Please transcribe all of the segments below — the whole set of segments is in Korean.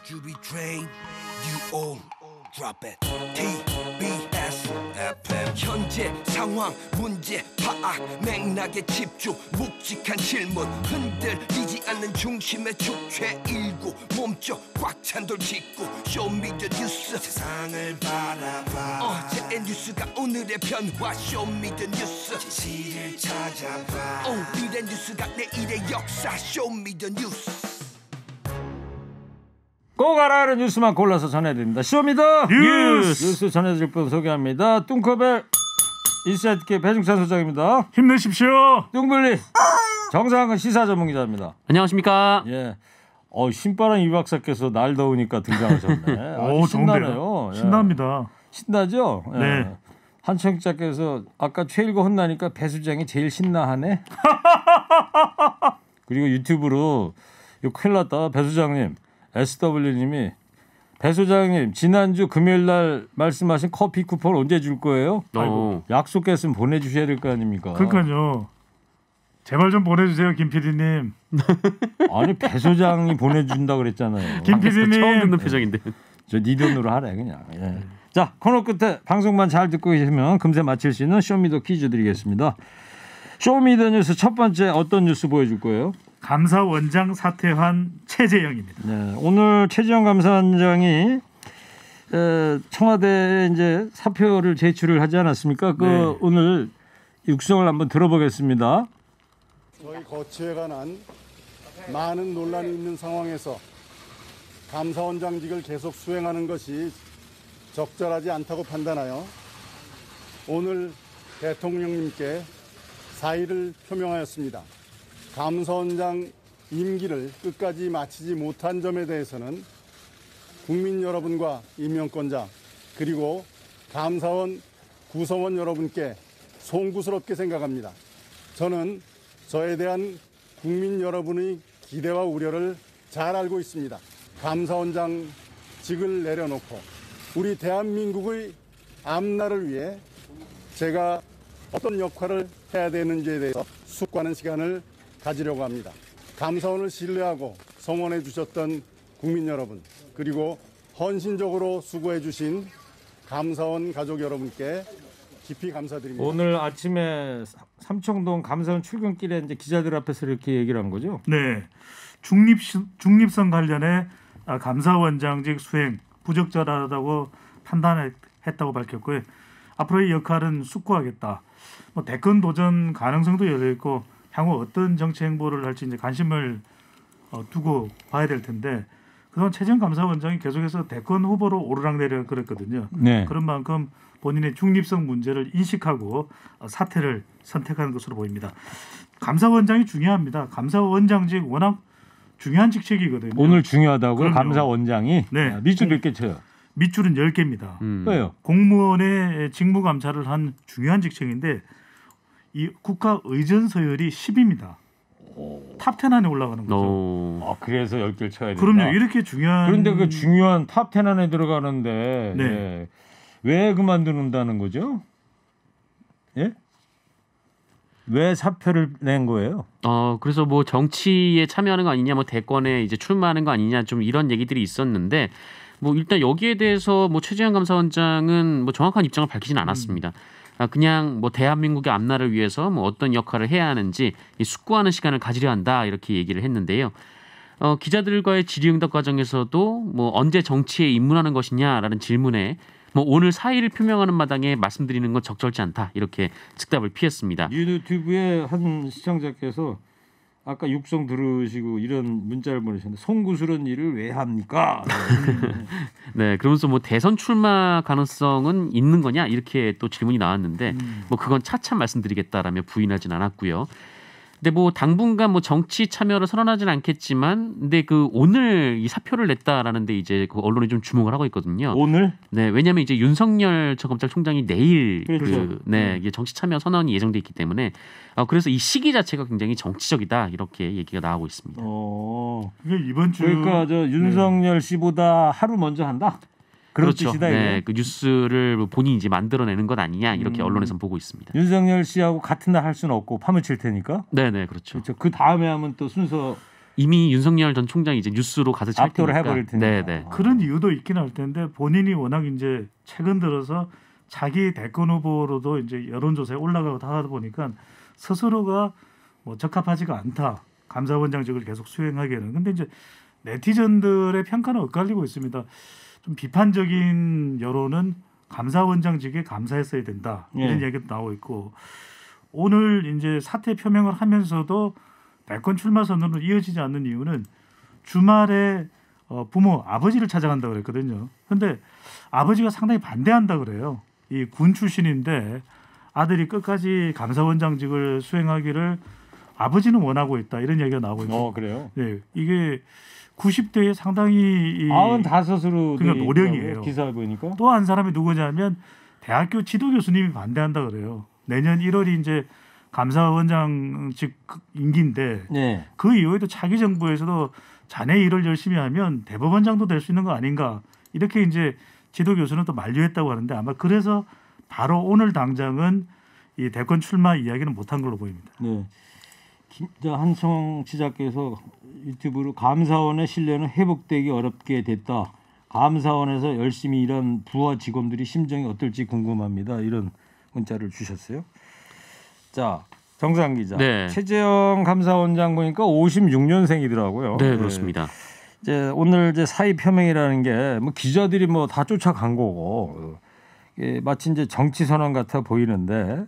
주비 트레인 you all drop it TBS FM 현재 상황 문제 파악 맥락에 집중 묵직한 질문 흔들리지 않는 중심의 축 최일구 몸쪽 꽉 찬 돌 짚고 쇼미더 뉴스 세상을 바라봐 어제의 뉴스가 오늘의 변화 쇼미더 뉴스 진실을 찾아봐 오늘의 뉴스가 내일의 역사 쇼미더 뉴스 꼭 알아야 하는 뉴스만 골라서 전해드립니다. 쇼미더 뉴스 전해드릴 분 소개합니다. 뚱커벨 인사이트K 배중찬 소장입니다. 힘내십시오. 뚱블리 정상근 시사 전문기자입니다. 안녕하십니까. 예. 신바람 이 박사께서 날 더우니까 등장하셨네. 아주 신나네요. 예. 신납니다. 신나죠? 예. 네. 한 청자께서 아까 최일구 혼나니까 배수장이 제일 신나하네. 그리고 유튜브로 이거 큰일 났다. 배수장님. SW님이 배 소장님 지난주 금요일날 말씀하신 커피 쿠폰 언제 줄 거예요? 아이고, 약속했으면 보내주셔야 될 거 아닙니까? 그러니까요. 제발 좀 보내주세요, 김 PD님. 아니 배 소장이 보내준다 그랬잖아요. 김 PD님 처음 듣는 표정인데. 저 네 돈으로 하래 그냥. 예. 자 코너 끝에 방송만 잘 듣고 계시면 금세 맞힐 수 있는 쇼미더 퀴즈 드리겠습니다. 쇼미더 뉴스 첫 번째 어떤 뉴스 보여줄 거예요? 감사원장 사퇴한 최재형입니다. 네, 오늘 최재형 감사원장이 청와대에 이제 사표를 제출을 하지 않았습니까? 네. 오늘 육성을 한번 들어보겠습니다. 저희 거취에 관한 많은 논란이 있는 상황에서 감사원장직을 계속 수행하는 것이 적절하지 않다고 판단하여 오늘 대통령님께 사의를 표명하였습니다. 감사원장 임기를 끝까지 마치지 못한 점에 대해서는 국민 여러분과 임명권자 그리고 감사원 구성원 여러분께 송구스럽게 생각합니다. 저는 저에 대한 국민 여러분의 기대와 우려를 잘 알고 있습니다. 감사원장직을 내려놓고 우리 대한민국의 앞날을 위해 제가 어떤 역할을 해야 되는지에 대해서 숙고하는 시간을 가지려고 합니다. 감사원을 신뢰하고 성원해 주셨던 국민 여러분 그리고 헌신적으로 수고해 주신 감사원 가족 여러분께 깊이 감사드립니다. 오늘 아침에 삼청동 감사원 출근길에 이제 기자들 앞에서 이렇게 얘기를 한 거죠? 네, 중립성 관련해 감사원장직 수행 부적절하다고 판단했다고 밝혔고요. 앞으로의 역할은 숙고하겠다. 대권 도전 가능성도 열려 있고 향후 어떤 정치 행보를 할지 이제 관심을 두고 봐야 될 텐데 그동안 최재형 감사원장이 계속해서 대권 후보로 오르락내리락 그랬거든요. 네. 그런 만큼 본인의 중립성 문제를 인식하고 사퇴를 선택하는 것으로 보입니다. 감사원장이 중요합니다. 감사원장직 워낙 중요한 직책이거든요. 오늘 중요하다고요? 그럼요. 감사원장이? 네. 밑줄 몇 개 쳐요? 밑줄은 10개입니다. 왜요? 공무원의 직무 감찰을 한 중요한 직책인데 이 국가 의전 서열이 10입니다. 탑 10 안에 올라가는 거죠. 그래서 10개를 쳐야 된다. 그럼요. 이렇게 중요한 그런데 그 중요한 탑 10 안에 들어가는데 네. 예. 왜 그만두는다는 거죠? 예? 왜 사표를 낸 거예요? 그래서 뭐 정치에 참여하는 거 아니냐, 뭐 대권에 이제 출마하는 거 아니냐, 좀 이런 얘기들이 있었는데 뭐 일단 여기에 대해서 뭐 최재형 감사원장은 뭐 정확한 입장을 밝히진 않았습니다. 그냥 뭐 대한민국의 앞날을 위해서 뭐 어떤 역할을 해야 하는지 숙고하는 시간을 가지려 한다 이렇게 얘기를 했는데요. 기자들과의 질의응답 과정에서도 뭐 언제 정치에 입문하는 것이냐라는 질문에 뭐 오늘 사의를 표명하는 마당에 말씀드리는 건 적절치 않다 이렇게 즉답을 피했습니다. 유튜브에 한 시청자께서 아까 육성 들으시고 이런 문자를 보내셨는데 송구스러운 일을 왜 합니까? 네, 그러면서 뭐 대선 출마 가능성은 있는 거냐 이렇게 또 질문이 나왔는데 뭐 그건 차차 말씀드리겠다라며 부인하진 않았고요. 근데 뭐 당분간 뭐 정치 참여를 선언하진 않겠지만, 근데 그 오늘 이 사표를 냈다라는데 이제 그 언론이 좀 주목을 하고 있거든요. 오늘? 네, 왜냐하면 이제 윤석열 전 검찰총장이 내일 그렇죠. 이게 정치 참여 선언이 예정돼 있기 때문에 그래서 이 시기 자체가 굉장히 정치적이다 이렇게 얘기가 나오고 있습니다. 이게 이번 주 그러니까 저 윤석열 씨보다 하루 먼저 한다. 그런 그렇죠. 뜻이다. 네, 이거. 그 뉴스를 본인이 이제 만들어내는 것 아니냐 이렇게 언론에서는 보고 있습니다. 윤석열 씨하고 같은 날 할 수는 없고 파묻힐 테니까. 네, 그렇죠. 그렇죠. 그 다음에 하면 또 순서 이미 윤석열 전 총장이 이제 뉴스로 가득 찰 압도를 테니까. 해버릴 테니까. 네네. 그런 이유도 있긴 할 텐데 본인이 워낙 이제 최근 들어서 자기 대권 후보로도 이제 여론조사에 올라가고 하다 보니까 스스로가 뭐 적합하지가 않다. 감사원장직을 계속 수행하기에는. 근데 이제 네티즌들의 평가는 엇갈리고 있습니다. 좀 비판적인 여론은 감사원장직에 감사했어야 된다. 이런 예. 얘기도 나오고 있고 오늘 이제 사퇴 표명을 하면서도 대권 출마 선언으로 이어지지 않는 이유는 주말에 부모 아버지를 찾아간다 그랬거든요. 근데 아버지가 상당히 반대한다 그래요. 이 군 출신인데 아들이 끝까지 감사원장직을 수행하기를 아버지는 원하고 있다. 이런 얘기가 나오고 있고. 그래요? 네, 이게 90대에 상당히 95으로 그러니까 노령이에요. 기사 보니까. 또 한 사람이 누구냐면 대학교 지도 교수님이 반대한다 그래요. 내년 1월이 이제 감사원장직 임기인데 네. 그 이후에도 차기 정부에서도 자네 일을 열심히 하면 대법원장도 될 수 있는 거 아닌가 이렇게 이제 지도 교수는 또 만류했다고 하는데 아마 그래서 바로 오늘 당장은 이 대권 출마 이야기는 못한 걸로 보입니다. 네. 한청 지자께서 유튜브로 감사원의 신뢰는 회복되기 어렵게 됐다. 감사원에서 열심히 일한 부하 직원들이 심정이 어떨지 궁금합니다. 이런 문자를 주셨어요. 자, 정상 기자. 네. 최재형 감사원장 보니까 56년생이더라고요. 네, 그렇습니다. 이제 오늘 이제 사의 표명이라는 게 뭐 기자들이 뭐 다 쫓아간 거고 마치 이제 정치 선언 같아 보이는데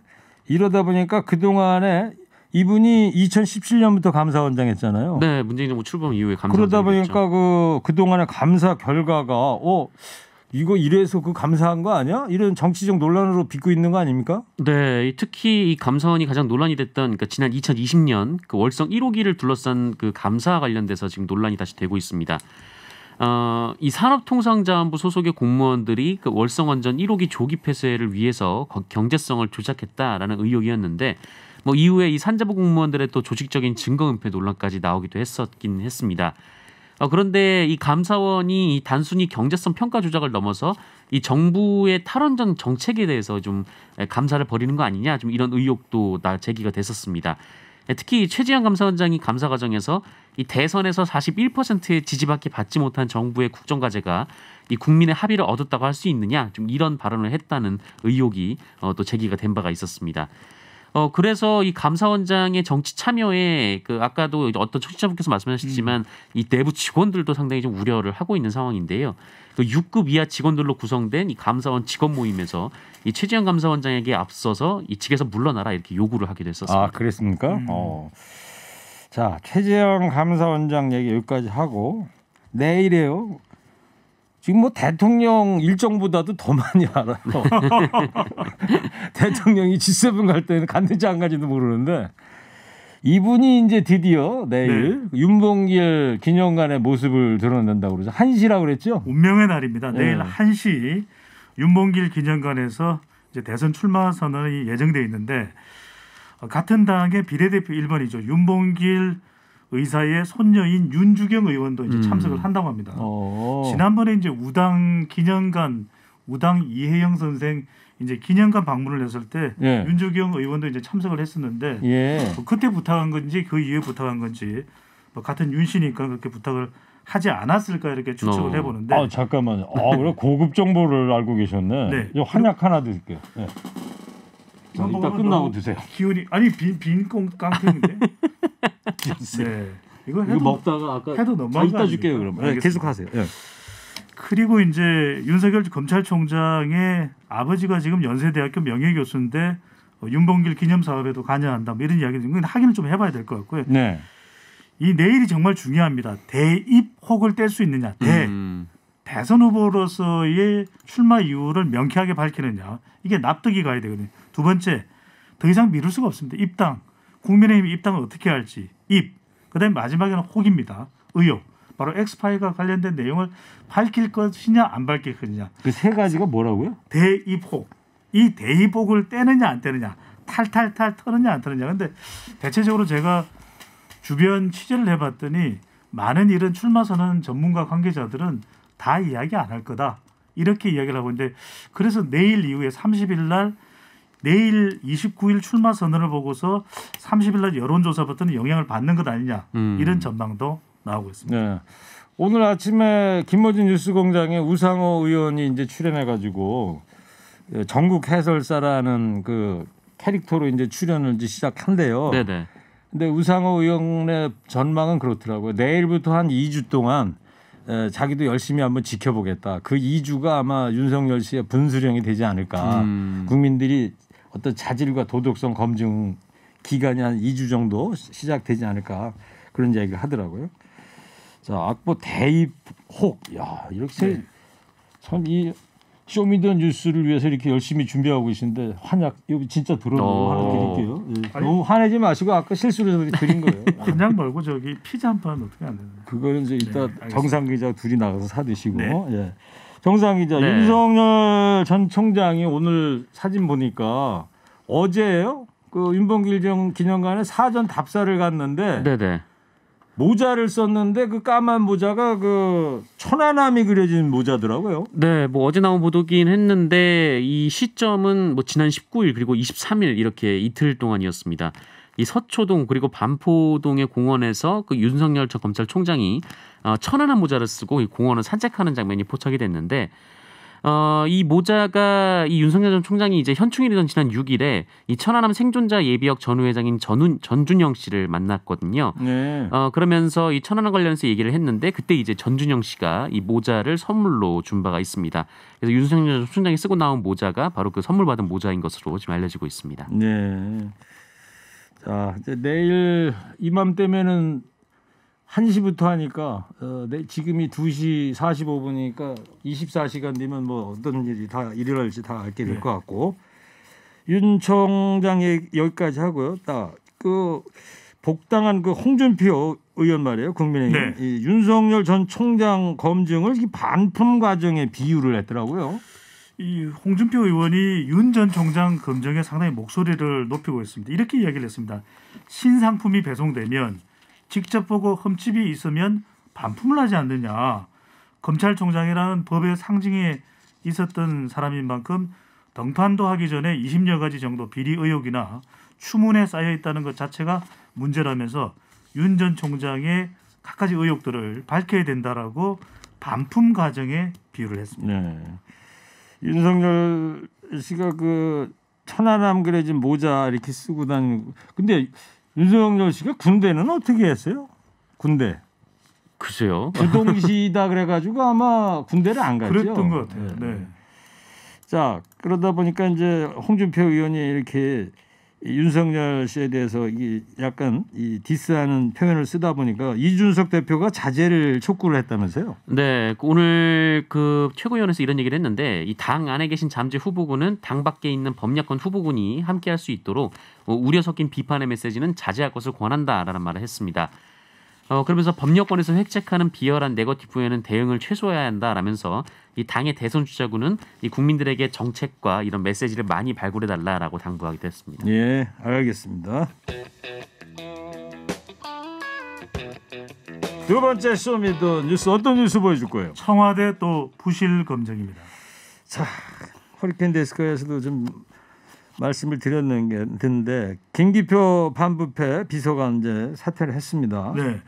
이러다 보니까 그 동안에 이분이 2017년부터 감사원장 했잖아요. 네, 문재인 정부 출범 이후에 감사. 그러다 보니까 그 동안의 감사 결과가 이거 이래서 그 감사한 거 아니야? 이런 정치적 논란으로 빚고 있는 거 아닙니까? 네, 특히 이 감사원이 가장 논란이 됐던 그러니까 지난 2020년 그 월성 1호기를 둘러싼 그 감사 관련돼서 지금 논란이 다시 되고 있습니다. 이 산업통상자원부 소속의 공무원들이 그 월성 원전 1호기 조기 폐쇄를 위해서 경제성을 조작했다라는 의혹이었는데 뭐 이후에 이 산자부 공무원들의 또 조직적인 증거 은폐 논란까지 나오기도 했었긴 했습니다. 그런데 이 감사원이 단순히 경제성 평가 조작을 넘어서 이 정부의 탈원전 정책에 대해서 좀 감사를 벌이는 거 아니냐 좀 이런 의혹도 제기가 됐었습니다. 특히 최재형 감사원장이 감사 과정에서 이 대선에서 41%의 지지밖에 받지 못한 정부의 국정과제가 이 국민의 합의를 얻었다고 할 수 있느냐 좀 이런 발언을 했다는 의혹이 또 제기가 된 바가 있었습니다. 그래서 이 감사원장의 정치 참여에 그 아까도 어떤 청취자분께서 말씀하셨지만 이 내부 직원들도 상당히 좀 우려를 하고 있는 상황인데요. 그 6급 이하 직원들로 구성된 이 감사원 직원 모임에서 이 최재형 감사원장에게 앞서서 이 직에서 물러나라 이렇게 요구를 하기도 했었습니다. 아, 그랬습니까? 자, 최재형 감사원장 얘기 여기까지 하고 내일이에요. 지금 뭐 대통령 일정보다도 더 많이 알아요. 대통령이 G7 갈 때는 갔는지 안 가지도 모르는데 이분이 이제 드디어 내일 윤봉길 기념관의 모습을 드러낸다고 그러죠. 1시라고 그랬죠? 운명의 날입니다. 내일 네. 1시 윤봉길 기념관에서 이제 대선 출마 선언이 예정돼 있는데 같은 당의 비례대표 1번이죠. 윤봉길 의사의 손녀인 윤주경 의원도 이제 참석을 한다고 합니다. 지난번에 이제 우당 기념관 우당 이혜영 선생 이제 기념관 방문을 했을 때 윤주경 의원도 이제 참석을 했었는데 뭐 그때 부탁한 건지 그 이후에 부탁한 건지 뭐 같은 윤 씨니까 그렇게 부탁을 하지 않았을까 이렇게 추측을 해보는데. 잠깐만요. 그래 고급 정보를 알고 계셨네. 네. 한약 하나 드릴게요. 네. 이따 끝나고 드세요. 기운이 아니 빈 깡통인데. 네. 이거 먹다가 아까 해도 너무 이따 줄게요. 그러면 계속하세요. 네. 그리고 이제 윤석열 검찰총장의 아버지가 지금 연세대학교 명예교수인데 윤봉길 기념 사업에도 관여한다. 뭐 이런 이야기는 확인을 좀 해봐야 될 것 같고요. 네. 이 내일이 정말 중요합니다. 대입혹을 뗄 수 있느냐. 대선 후보로서의 출마 이유를 명쾌하게 밝히느냐. 이게 납득이 가야 되거든요. 두 번째, 더 이상 미룰 수가 없습니다. 입당. 국민의힘 입당을 어떻게 할지. 그다음에 마지막에는 혹입니다. 의혹. 바로 엑스파일과 관련된 내용을 밝힐 것이냐 안 밝힐 것이냐. 그 세 가지가 뭐라고요? 대입혹. 이 대입혹을 떼느냐 안 떼느냐. 탈탈탈 터느냐 안 터느냐. 근데 대체적으로 제가 주변 취재를 해봤더니 많은 이런 출마 선언 전문가 관계자들은 다 이야기 안 할 거다. 이렇게 이야기를 하고 있는데 그래서 내일 이후에 30일 날 내일 29일 출마 선언을 보고서 30일 날 여론조사부터는 영향을 받는 것 아니냐. 이런 전망도 나오고 있습니다. 네. 오늘 아침에 김어준 뉴스공장에 우상호 의원이 이제 출연해가지고 전국 해설사라는 그 캐릭터로 이제 출연을 이제 시작한대요. 네네. 근데 우상호 의원의 전망은 그렇더라고요. 내일부터 한 2주 동안 자기도 열심히 한번 지켜보겠다. 그 2주가 아마 윤석열 씨의 분수령이 되지 않을까. 국민들이 어떤 자질과 도덕성 검증 기간이 한 2주 정도 시작되지 않을까. 그런 얘기를 하더라고요. 자, 악보 대입 혹. 야, 이렇게 참 이 쇼미더뉴스를 위해서 이렇게 열심히 준비하고 계신데 환약 여기 진짜 들어오고 하나 드릴게요. 예. 너무 화내지 마시고 아까 실수로 드린 거예요. 그냥 말고 저기 피자 한 판 어떻게 안 되나요? 그거는 이제 이따 네, 정상 기자 둘이 나가서 사드시고. 네. 예. 정상 기자 네. 윤석열 전 총장이 오늘 사진 보니까 어제예요. 그 윤봉길 기념관에 사전 답사를 갔는데 네네. 모자를 썼는데 그 까만 모자가 그 천안함이 그려진 모자더라고요. 네, 뭐 어제 나온 보도긴 했는데 이 시점은 뭐 지난 19일 그리고 23일 이렇게 이틀 동안이었습니다. 이 서초동 그리고 반포동의 공원에서 그 윤석열 전 검찰총장이 천안함 모자를 쓰고 이 공원을 산책하는 장면이 포착이 됐는데 이 모자가 이 윤석열 전 총장이 이제 현충일이던 지난 6일에 이 천안함 생존자 예비역 전후회장인 전준영 씨를 만났거든요. 네. 그러면서 이 천안함 관련해서 얘기를 했는데 그때 이제 전준영 씨가 이 모자를 선물로 준 바가 있습니다. 그래서 윤석열 전 총장이 쓰고 나온 모자가 바로 그 선물 받은 모자인 것으로 지금 알려지고 있습니다. 네. 자, 이제 내일 이맘때면은 1시부터 하니까 지금이 2시 45분이니까 24시간 뒤면 뭐 어떤 일이 다 일어날지 다 알게 될 것 같고 윤 총장 여기까지 하고요. 딱 그 복당한 그 홍준표 의원 말이에요. 국민의힘 네. 이 윤석열 전 총장 검증을 이 반품 과정에 비유를 했더라고요. 이 홍준표 의원이 윤 전 총장 검증에 상당히 목소리를 높이고 있습니다. 이렇게 이야기를 했습니다. 신상품이 배송되면 직접 보고 흠집이 있으면 반품을 하지 않느냐. 검찰총장이라는 법의 상징에 있었던 사람인 만큼 등판도 하기 전에 20여 가지 정도 비리 의혹이나 추문에 쌓여 있다는 것 자체가 문제라면서 윤 전 총장의 갖가지 의혹들을 밝혀야 된다라고 반품 과정에 비유를 했습니다. 네. 윤석열 씨가 그 천안함 그려진 모자 이렇게 쓰고 다니고 근데 윤석열 씨가 군대는 어떻게 했어요? 군대. 글쎄요. 주동시다 그래가지고 아마 군대를 안 갔죠. 그랬던 것 같아요. 네. 자 그러다 보니까 이제 홍준표 의원이 이렇게 윤석열 씨에 대해서 이 약간 이 디스하는 표현을 쓰다 보니까 이준석 대표가 자제를 촉구를 했다면서요? 네, 오늘 그 최고위원회에서 이런 얘기를 했는데 이 당 안에 계신 잠재 후보군은 당 밖에 있는 범야권 후보군이 함께할 수 있도록 우려 섞인 비판의 메시지는 자제할 것을 권한다라는 말을 했습니다. 그러면서 법여권에서 획책하는 비열한 네거티브 후에는 대응을 최소화해야 한다라면서 이 당의 대선 주자군은 이 국민들에게 정책과 이런 메시지를 많이 발굴해 달라라고 당부하기도 했습니다. 예, 알겠습니다. 두 번째 쇼미더 뉴스 어떤 뉴스 보여줄 거예요? 청와대 또 부실 검증입니다. 자, 허리케인 데스크에서도 좀 말씀을 드렸는데 김기표 반부패 비서관 이제 사퇴를 했습니다. 네,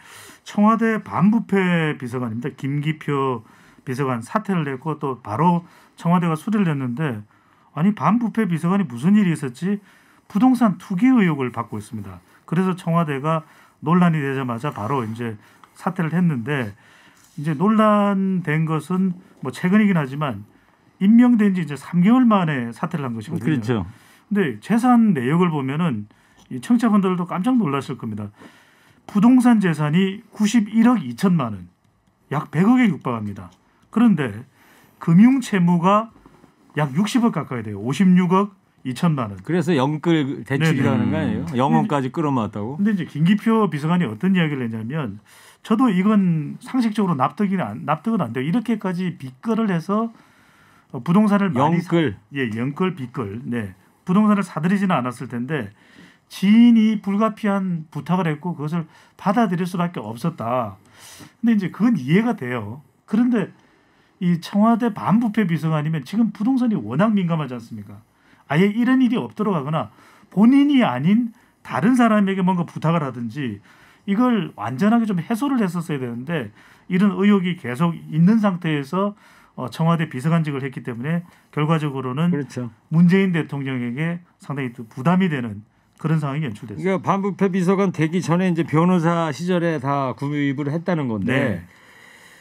청와대 반부패 비서관입니다. 김기표 비서관 사퇴를 했고 또 바로 청와대가 수리를 했는데 아니 반부패 비서관이 무슨 일이 있었지? 부동산 투기 의혹을 받고 있습니다. 그래서 청와대가 논란이 되자마자 바로 이제 사퇴를 했는데 이제 논란된 것은 뭐 최근이긴 하지만 임명된 지 이제 3개월 만에 사퇴를 한 것이거든요. 그렇죠. 근데 재산 내역을 보면은 이 청취자분들도 깜짝 놀랐을 겁니다. 부동산 재산이 91억 2천만 원, 약 100억에 육박합니다. 그런데 금융 채무가 약 60억 가까이 돼요. 56억 2천만 원. 그래서 영끌 대출이라는 거 아니에요? 영원까지 끌어모았다고? 근데 이제 김기표 비서관이 어떤 이야기를 했냐면 저도 이건 상식적으로 납득은 안 돼요. 이렇게까지 빚거를 해서 부동산을 많이 영끌 빚걸. 네. 부동산을 사들이지는 않았을 텐데 지인이 불가피한 부탁을 했고 그것을 받아들일 수밖에 없었다. 근데 이제 그건 이해가 돼요. 그런데 이 청와대 반부패 비서관이면 지금 부동산이 워낙 민감하지 않습니까? 아예 이런 일이 없도록 하거나 본인이 아닌 다른 사람에게 뭔가 부탁을 하든지 이걸 완전하게 좀 해소를 했었어야 되는데 이런 의혹이 계속 있는 상태에서 청와대 비서관직을 했기 때문에 결과적으로는 그렇죠. 문재인 대통령에게 상당히 또 부담이 되는 그런 상황이 연출됐습니다. 그러니까 반부패 비서관 되기 전에 이제 변호사 시절에 다 구입을 했다는 건데 네.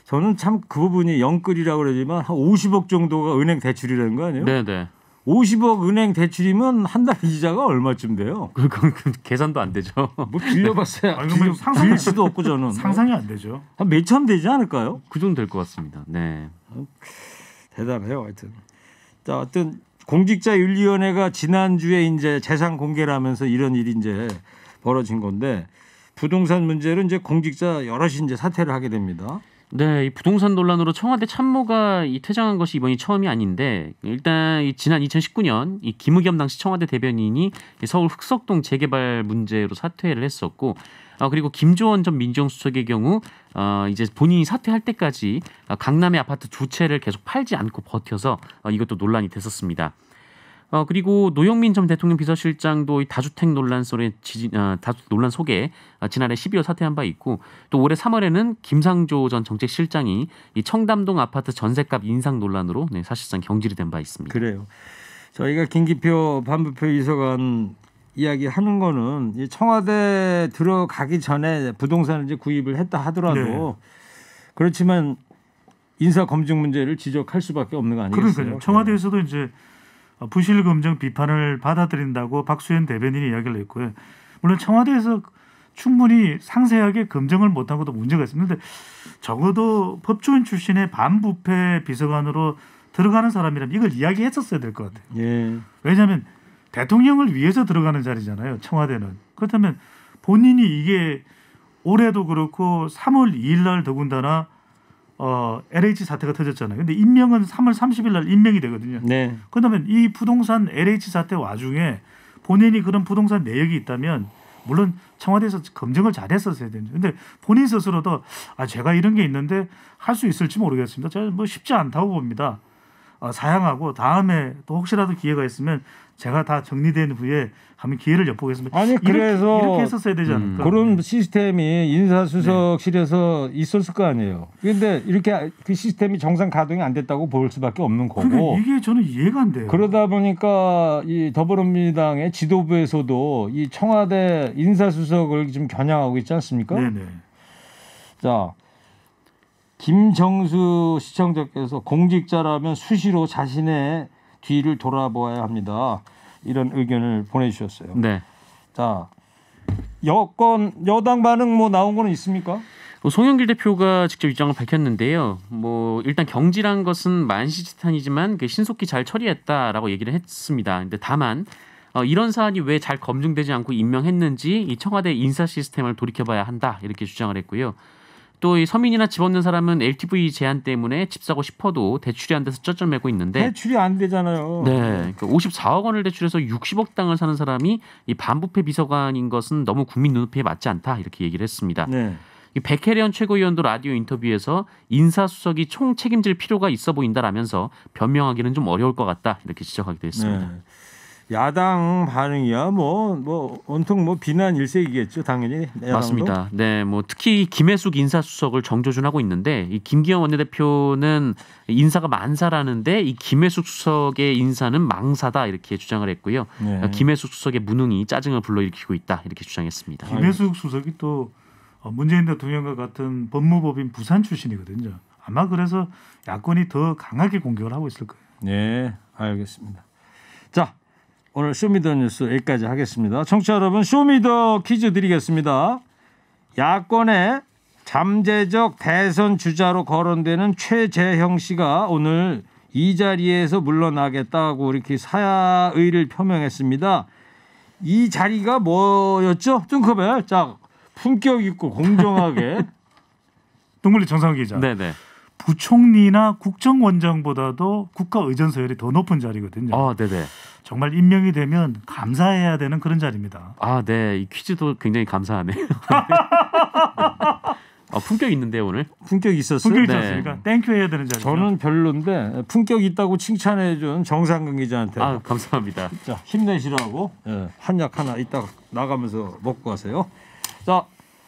저는 참 그 부분이 영끌이라고 그러지만 한 50억 정도가 은행 대출이라는 거 아니에요? 네네. 50억 은행 대출이면 한 달 이자가 얼마쯤 돼요? 그건 계산도 안 되죠. 뭐 빌려봤어야 아니, 그러면 빌릴 수도 없고 저는 상상이 안 되죠. 한 몇천 되지 않을까요? 그 정도 될 것 같습니다. 네. 대단해요, 하여튼. 자, 어떤 공직자윤리위원회가 지난주에 이제 재산 공개를 하면서 이런 일이 이제 벌어진 건데 부동산 문제로 이제 공직자 여럿이 이제 사퇴를 하게 됩니다. 네, 이 부동산 논란으로 청와대 참모가 이 퇴장한 것이 이번이 처음이 아닌데 일단 지난 2019년 이 김의겸 당시 청와대 대변인이 서울 흑석동 재개발 문제로 사퇴를 했었고 그리고 김조원 전 민정수석의 경우 이제 본인이 사퇴할 때까지 강남의 아파트 두 채를 계속 팔지 않고 버텨서 이것도 논란이 됐었습니다. 그리고 노영민 전 대통령 비서실장도 이 다주택 논란 속에 지난해 12월 사퇴한 바 있고 또 올해 3월에는 김상조 전 정책실장이 이 청담동 아파트 전셋값 인상 논란으로 사실상 경질이 된 바 있습니다. 그래요. 저희가 김기표 반부패 비서관 이야기하는 거는 이 청와대 들어가기 전에 부동산을 이제 구입을 했다 하더라도 네. 그렇지만 인사 검증 문제를 지적할 수밖에 없는 거 아니겠어요? 그러니까요. 청와대에서도 이제 부실 검증 비판을 받아들인다고 박수현 대변인이 이야기를 했고요. 물론 청와대에서 충분히 상세하게 검증을 못한 것도 문제가 있습니다. 그런데 적어도 법조인 출신의 반부패 비서관으로 들어가는 사람이라면 이걸 이야기했었어야 될 것 같아요. 예. 왜냐하면 대통령을 위해서 들어가는 자리잖아요. 청와대는. 그렇다면 본인이 이게 올해도 그렇고 3월 2일 날 더군다나 LH 사태가 터졌잖아요. 근데 임명은 3월 30일 날 임명이 되거든요. 네. 그렇다면 이 부동산 LH 사태 와중에 본인이 그런 부동산 내역이 있다면 물론 청와대에서 검증을 잘했었어야 되는데 근데 본인 스스로도 제가 이런 게 있는데 할 수 있을지 모르겠습니다. 저는 뭐 쉽지 않다고 봅니다. 사양하고 다음에 또 혹시라도 기회가 있으면 제가 다 정리된 후에 한번 기회를 엿보겠습니다. 아니 그래서 이렇게 했었어야 되지 않을까? 그런 시스템이 인사수석실에서 있었을 거 아니에요. 그런데 이렇게 그 시스템이 정상 가동이 안 됐다고 볼 수밖에 없는 거고. 그러니까 이게 저는 이해가 안 돼요. 그러다 보니까 이 더불어민주당의 지도부에서도 이 청와대 인사수석을 좀 겨냥하고 있지 않습니까? 네네. 자, 김정수 시청자께서 공직자라면 수시로 자신의 뒤를 돌아보아야 합니다. 이런 의견을 보내주셨어요. 네. 자, 여당 반응 뭐 나온 거는 있습니까? 송영길 대표가 직접 입장을 밝혔는데요. 뭐 일단 경질한 것은 만시지탄이지만 신속히 잘 처리했다라고 얘기를 했습니다. 근데 다만 이런 사안이 왜 잘 검증되지 않고 임명했는지 이 청와대 인사 시스템을 돌이켜봐야 한다 이렇게 주장을 했고요. 또 이 서민이나 집 없는 사람은 LTV 제한 때문에 집 사고 싶어도 대출이 안 돼서 쩔쩔매고 있는데 대출이 안 되잖아요. 네, 그러니까 54억 원을 대출해서 60억 땅을 사는 사람이 이 반부패 비서관인 것은 너무 국민 눈높이에 맞지 않다 이렇게 얘기를 했습니다. 네. 이 백혜련 최고위원도 라디오 인터뷰에서 인사수석이 총 책임질 필요가 있어 보인다라면서 변명하기는 좀 어려울 것 같다 이렇게 지적하기도 했습니다. 네. 야당 반응이야 뭐 온통 뭐 비난 일색이겠죠 당연히. 야당도. 맞습니다. 네, 뭐 특히 김혜숙 인사수석을 정조준하고 있는데 이 김기현 원내대표는 인사가 만사라는데 이 김혜숙 수석의 인사는 망사다 이렇게 주장을 했고요. 네. 김혜숙 수석의 무능이 짜증을 불러일으키고 있다 이렇게 주장했습니다. 김혜숙 수석이 또 문재인 대통령과 같은 법무법인 부산 출신이거든요. 아마 그래서 야권이 더 강하게 공격을 하고 있을 거예요. 네, 알겠습니다. 자. 오늘 쇼미더뉴스 여기까지 하겠습니다. 청취자 여러분 쇼미더 퀴즈 드리겠습니다. 야권의 잠재적 대선 주자로 거론되는 최재형 씨가 오늘 이 자리에서 물러나겠다고 이렇게 사의를 표명했습니다. 이 자리가 뭐였죠? 뜬커벨. 자, 품격 있고 공정하게. 동물리 정상훈 기자. 네네. 부총리나 국정원장보다도 국가의전 서열이 더 높은 자리거든요. 아, 네네. 정말 임명이 되면 감사해야 되는 그런 자리입니다. 아, 네. 이 퀴즈도 굉장히 감사하네요. 품격 있는데요 오늘. 품격 있었어요? 품격 있지 네. 않습니까? 땡큐 해야 되는 자리죠. 저는 별론데 품격 있다고 칭찬해준 정상근 기자한테 감사합니다. 자, 힘내시라고 한약 하나 이따 나가면서 먹고 가세요. 자,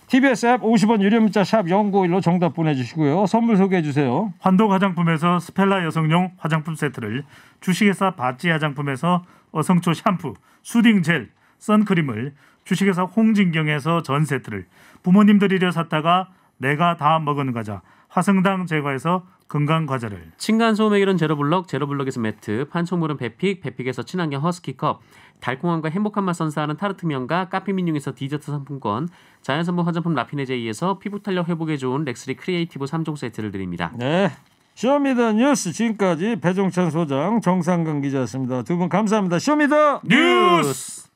TBS 앱 50원 유료 문자 샵 0951로 정답 보내주시고요. 선물 소개해 주세요. 환도 화장품에서 스펠라 여성용 화장품 세트를, 주식회사 바찌 화장품에서 어성초 샴푸, 수딩 젤, 선크림을, 주식회사 홍진경에서 전 세트를, 부모님들이려 샀다가 내가 다 먹은 과자 화성당 제과에서 건강 과자를, 층간소음 해결은 제로블럭, 제로블럭에서 매트, 판촉물은 베픽, 베픽에서 친환경 허스키컵, 달콤함과 행복한 맛 선사하는 타르트면과 카페민융에서 디저트 상품권, 자연선물 화장품 라피네제이에서 피부 탄력 회복에 좋은 렉스리 크리에이티브 3종 세트를 드립니다. 네, 쇼미더뉴스 지금까지 배종찬 소장, 정상근 기자였습니다. 두 분 감사합니다. 쇼미더 뉴스.